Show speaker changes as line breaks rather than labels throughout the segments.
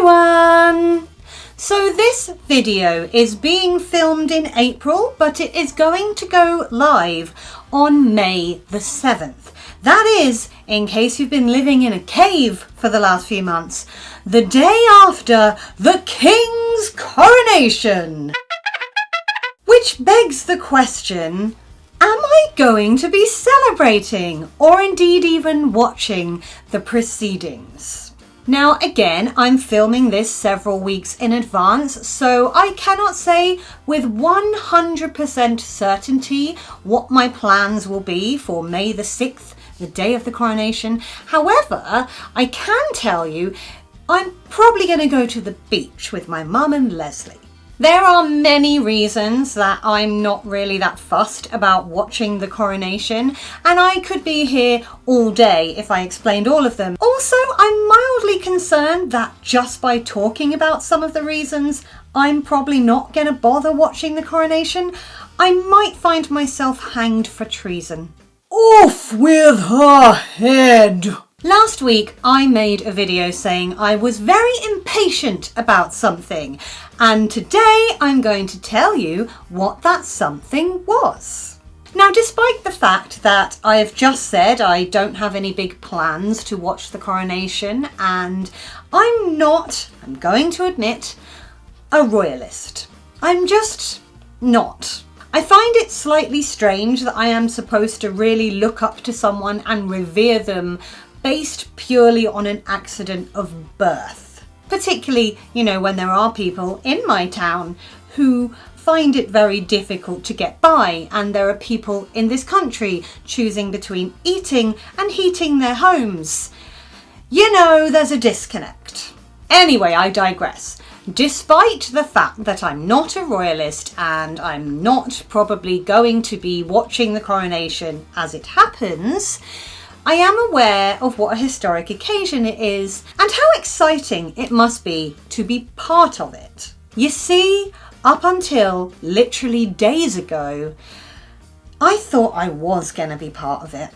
everyone! So this video is being filmed in April, but it is going to go live on May the 7th. That is, in case you've been living in a cave for the last few months, the day after the King's coronation. Which begs the question, am I going to be celebrating or indeed even watching the proceedings? Now again, I'm filming this several weeks in advance, so I cannot say with 100% certainty what my plans will be for May the 6th, the day of the coronation. However, I can tell you I'm probably going to go to the beach with my mum and Leslie. There are many reasons that I'm not really that fussed about watching the coronation, and I could be here all day if I explained all of them. Also, I'm mildly concerned that just by talking about some of the reasons, I'm probably not going to bother watching the coronation. I might find myself hanged for treason. Off with her head! Last week I made a video saying I was very impatient about something, and today I'm going to tell you what that something was. Now, despite the fact that I have just said I don't have any big plans to watch the coronation, and I'm going to admit, a royalist. I'm just not. I find it slightly strange that I am supposed to really look up to someone and revere them based purely on an accident of birth. Particularly, when there are people in my town who find it very difficult to get by, and there are people in this country choosing between eating and heating their homes. There's a disconnect. Anyway, I digress. Despite the fact that I'm not a royalist and I'm not probably going to be watching the coronation as it happens, I am aware of what a historic occasion it is and how exciting it must be to be part of it. You see, up until literally days ago, I thought I was going to be part of it.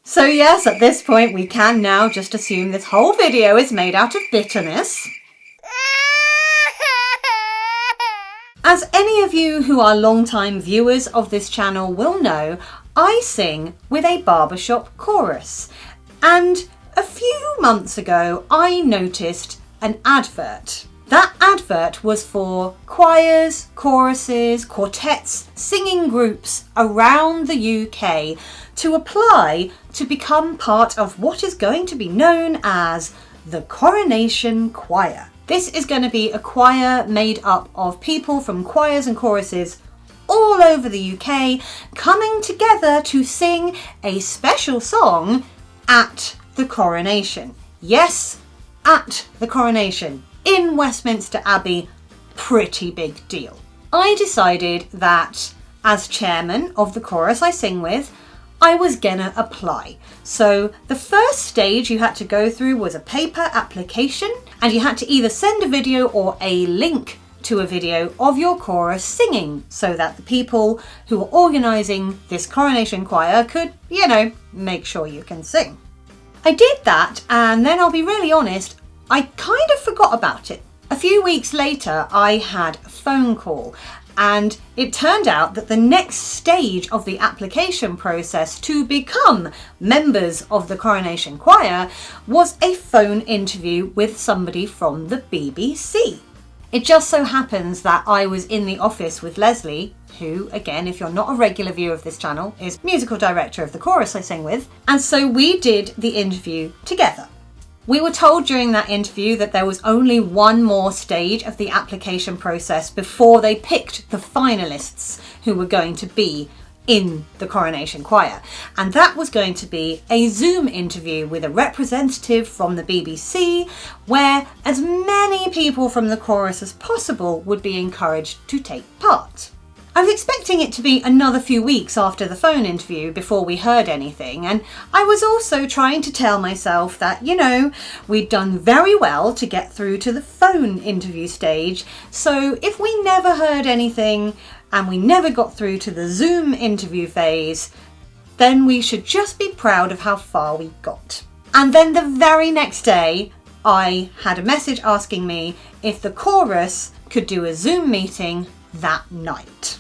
So yes, at this point we can now just assume this whole video is made out of bitterness. As any of you who are long-time viewers of this channel will know, I sing with a barbershop chorus, and a few months ago I noticed an advert. That advert was for choirs, choruses, quartets, singing groups around the UK to apply to become part of what is going to be known as the Coronation Choir. This is going to be a choir made up of people from choirs and choruses all over the UK coming together to sing a special song at the coronation. Yes, at the coronation in Westminster Abbey. Pretty big deal. I decided that as chairman of the chorus I sing with, I was gonna apply. So the first stage you had to go through was a paper application, and you had to either send a video or a link to a video of your chorus singing so that the people who were organising this coronation choir could, make sure you can sing. I did that, and then I'll be really honest, I kind of forgot about it. A few weeks later, I had a phone call, and it turned out that the next stage of the application process to become members of the coronation choir was a phone interview with somebody from the BBC. It just so happens that I was in the office with Leslie, who, again, if you're not a regular viewer of this channel, is musical director of the chorus I sing with, and so we did the interview together. We were told during that interview that there was only one more stage of the application process before they picked the finalists who were going to be in the coronation choir, and that was going to be a Zoom interview with a representative from the BBC, where as many people from the chorus as possible would be encouraged to take part. I was expecting it to be another few weeks after the phone interview before we heard anything, and I was also trying to tell myself that, we'd done very well to get through to the phone interview stage, so if we never heard anything and we never got through to the Zoom interview phase, then we should just be proud of how far we got. And then the very next day, I had a message asking me if the chorus could do a Zoom meeting that night.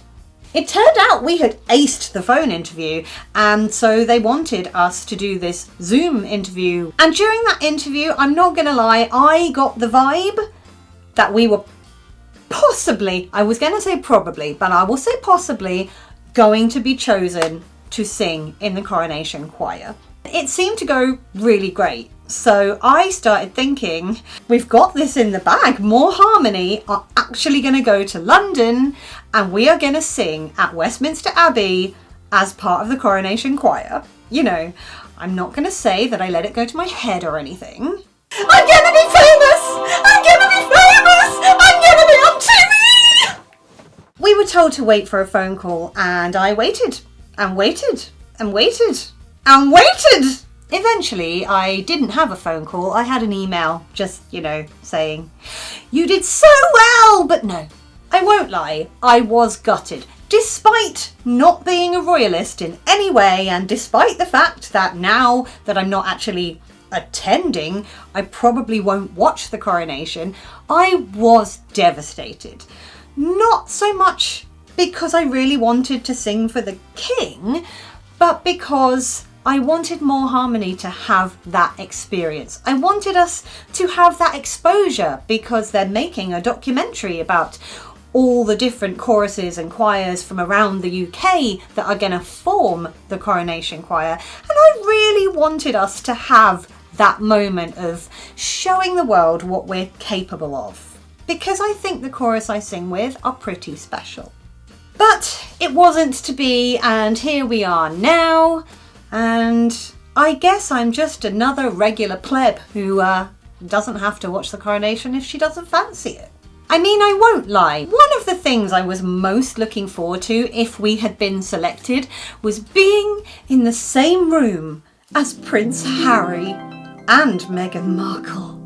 It turned out we had aced the phone interview, and so they wanted us to do this Zoom interview. And during that interview, I'm not gonna lie, I got the vibe that we were possibly, I was gonna say probably, but I will say possibly, going to be chosen to sing in the coronation choir. It seemed to go really great. So I started thinking, we've got this in the bag. More Harmony are actually going to go to London and we are going to sing at Westminster Abbey as part of the coronation choir. You know, I'm not going to say that I let it go to my head or anything. I'm going to be famous! I'm going to be famous! I'm going to be on TV! We were told to wait for a phone call and I waited and waited and waited and waited. Eventually, I didn't have a phone call. I had an email just, saying, "You did so well!" But no, I won't lie, I was gutted. Despite not being a royalist in any way, and despite the fact that now that I'm not actually attending, I probably won't watch the coronation, I was devastated. Not so much because I really wanted to sing for the king, but because I wanted More Harmony to have that experience. I wanted us to have that exposure because they're making a documentary about all the different choruses and choirs from around the UK that are going to form the coronation choir. And I really wanted us to have that moment of showing the world what we're capable of. Because I think the chorus I sing with are pretty special. But it wasn't to be, and here we are now. And I guess I'm just another regular pleb who doesn't have to watch the coronation if she doesn't fancy it. I mean, I won't lie. One of the things I was most looking forward to if we had been selected was being in the same room as Prince Harry and Meghan Markle,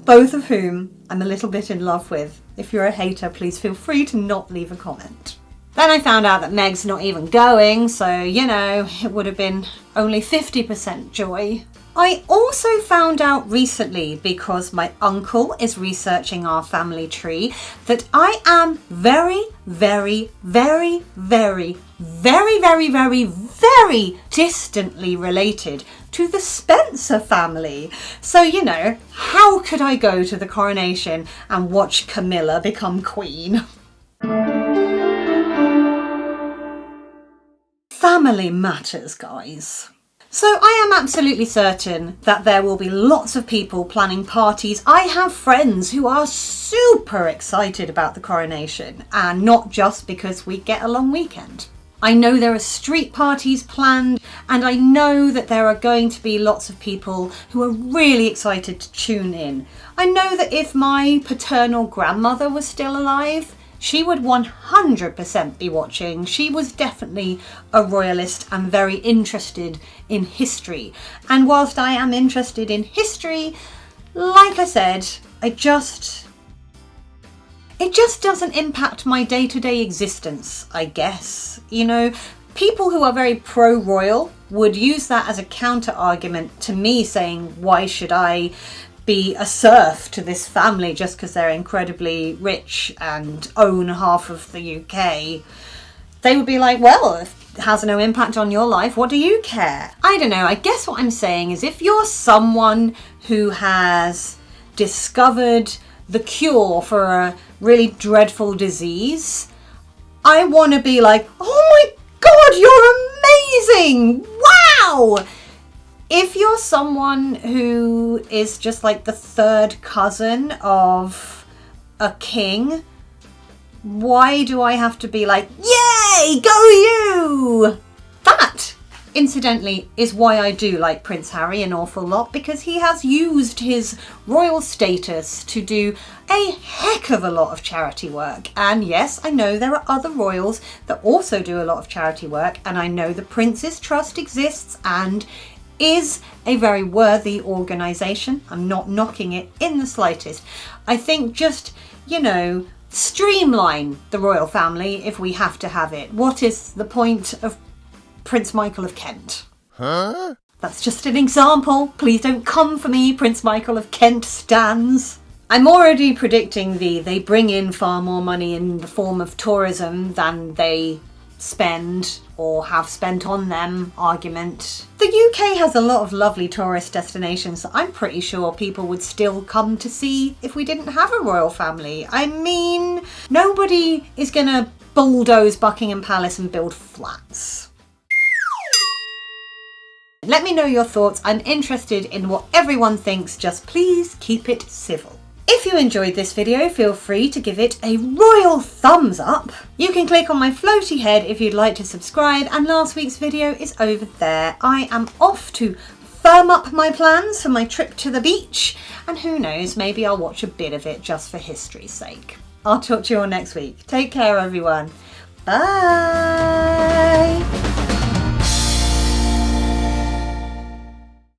both of whom I'm a little bit in love with. If you're a hater, please feel free to not leave a comment. Then I found out that Meg's not even going, so, it would have been only 50% joy. I also found out recently, because my uncle is researching our family tree, that I am very, very, very, very, very, very, very, very distantly related to the Spencer family. So, how could I go to the coronation and watch Camilla become queen? Family matters, guys. So I am absolutely certain that there will be lots of people planning parties. I have friends who are super excited about the coronation, and not just because we get a long weekend. I know there are street parties planned, and I know that there are going to be lots of people who are really excited to tune in. I know that if my paternal grandmother was still alive, she would 100% be watching. She was definitely a royalist and very interested in history. And whilst I am interested in history, like I said, it just doesn't impact my day-to-day existence, I guess. People who are very pro-royal would use that as a counter-argument to me saying, why should I be a serf to this family just because they're incredibly rich and own half of the UK? They would be like, well, if it has no impact on your life, what do you care? I don't know. I guess what I'm saying is if you're someone who has discovered the cure for a really dreadful disease, I want to be like, oh my God, you're amazing! Wow! If you're someone who is just like the third cousin of a king, why do I have to be like, yay, go you? That, incidentally, is why I do like Prince Harry an awful lot, because he has used his royal status to do a heck of a lot of charity work. And yes, I know there are other royals that also do a lot of charity work, and I know the Prince's Trust exists and is a very worthy organisation. I'm not knocking it in the slightest. I think just, streamline the royal family if we have to have it. What is the point of Prince Michael of Kent? Huh? That's just an example. Please don't come for me, Prince Michael of Kent stans. I'm already predicting they bring in far more money in the form of tourism than they spend or have spent on them argument. The UK has a lot of lovely tourist destinations that I'm pretty sure people would still come to see if we didn't have a royal family. I mean, nobody is gonna bulldoze Buckingham Palace and build flats. Let me know your thoughts. I'm interested in what everyone thinks. Just please keep it civil. If you enjoyed this video, feel free to give it a royal thumbs up. You can click on my floaty head if you'd like to subscribe, and last week's video is over there. I am off to firm up my plans for my trip to the beach, and who knows, maybe I'll watch a bit of it just for history's sake. I'll talk to you all next week. Take care, everyone. Bye!